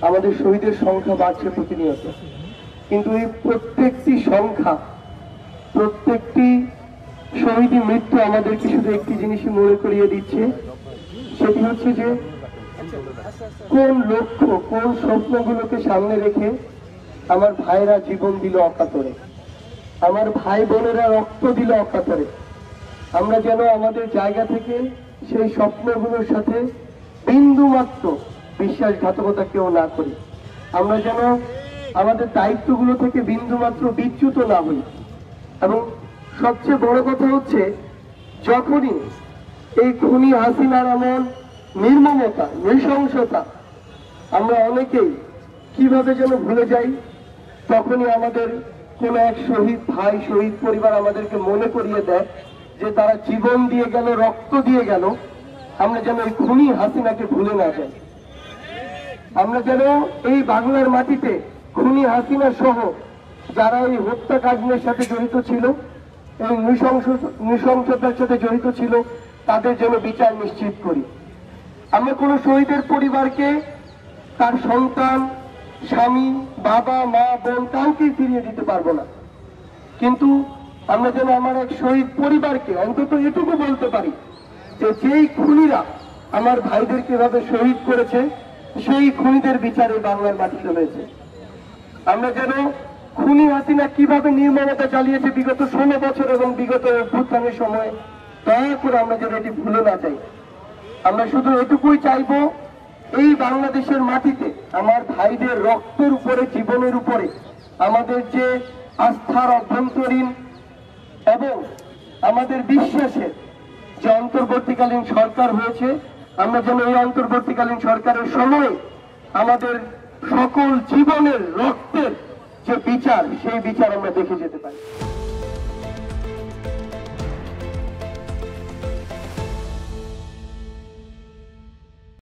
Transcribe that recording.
আমাদের শহীদের সংখ্যা বাড়ছে প্রতিনিয়ত, কিন্তু এই প্রত্যেকটি সংখ্যা, প্রত্যেকটি শহীদ মৃত্যু আমাদেরকে শুধু একটি জিনিসই মনে করিয়ে দিচ্ছে, সেটি হচ্ছে যে কোন লক্ষ্য, কোন স্বপ্নগুলোকে সামনে রেখে আমার ভাইরা জীবন দিল অকাতরে, আমার ভাই বোনেরা রক্ত দিল অকাতরে। আমরা যেন আমাদের জায়গা থেকে সেই স্বপ্নগুলোর সাথে বিন্দু মাত্র বিশ্বাসঘাতকতা কেউ না করি, আমরা যেন আমাদের দায়িত্বগুলো থেকে বিন্দু মাত্র বিচ্যুত না হই। এবং সবচেয়ে বড় কথা হচ্ছে, যখনই এই খুনি হাসিনার এমন নির্মমতা, নৃশংসতা আমরা অনেকেই কিভাবে যেন ভুলে যাই, তখনই আমাদের কোন এক শহীদ ভাই, শহীদ পরিবার আমাদেরকে মনে করিয়ে দেয় যে তারা জীবন দিয়ে গেল, রক্ত দিয়ে গেল। আমরা যেন এই খুনি হাসিনাকে ভুলে না যাই। আমরা যেন এই বাংলার মাটিতে খুনি হাসিনা সহ যারা এই হত্যাকাণ্ডের সাথে জড়িত ছিল এবং নৃশংসতার সাথে জড়িত ছিল, তাদের যেন বিচার নিশ্চিত করি। আমরা কোনো শহীদের পরিবারকে তার সন্তান, স্বামী, বাবা, মা, বোন কাউকেই ফিরিয়ে দিতে পারবো না, কিন্তু আমরা যেন আমার এক শহীদ পরিবারকে অন্তত এটুকু বলতে পারি যে যেই খুনিরা আমার ভাইদেরকে এভাবে শহীদ করেছে, সেই খুনিদের বিচারে বাংলার মাটিতে হয়েছে। আমরা যেন খুনি হাসিনা কিভাবে নির্মমতা চালিয়েছে বিগত 16 বছর এবং বিগত অভ্যুত্থানের সময়, দয়া করে আমরা যেন এটি ভুলে না যাই। আমরা শুধু এটুকুই চাইবো, এই বাংলাদেশের মাটিতে আমার ভাইদের রক্তের উপরে, জীবনের উপরে আমাদের যে আস্থার অভ্যন্তরীণ এবং আমাদের বিশ্বাসের যে অন্তর্বর্তীকালীন সরকার হয়েছে, আমরা যেন এই অন্তর্বর্তীকালীন সরকারের সময় আমাদের সকল জীবনের রক্তের যে বিচার, সেই বিচার আমরা দেখে যেতে পারি।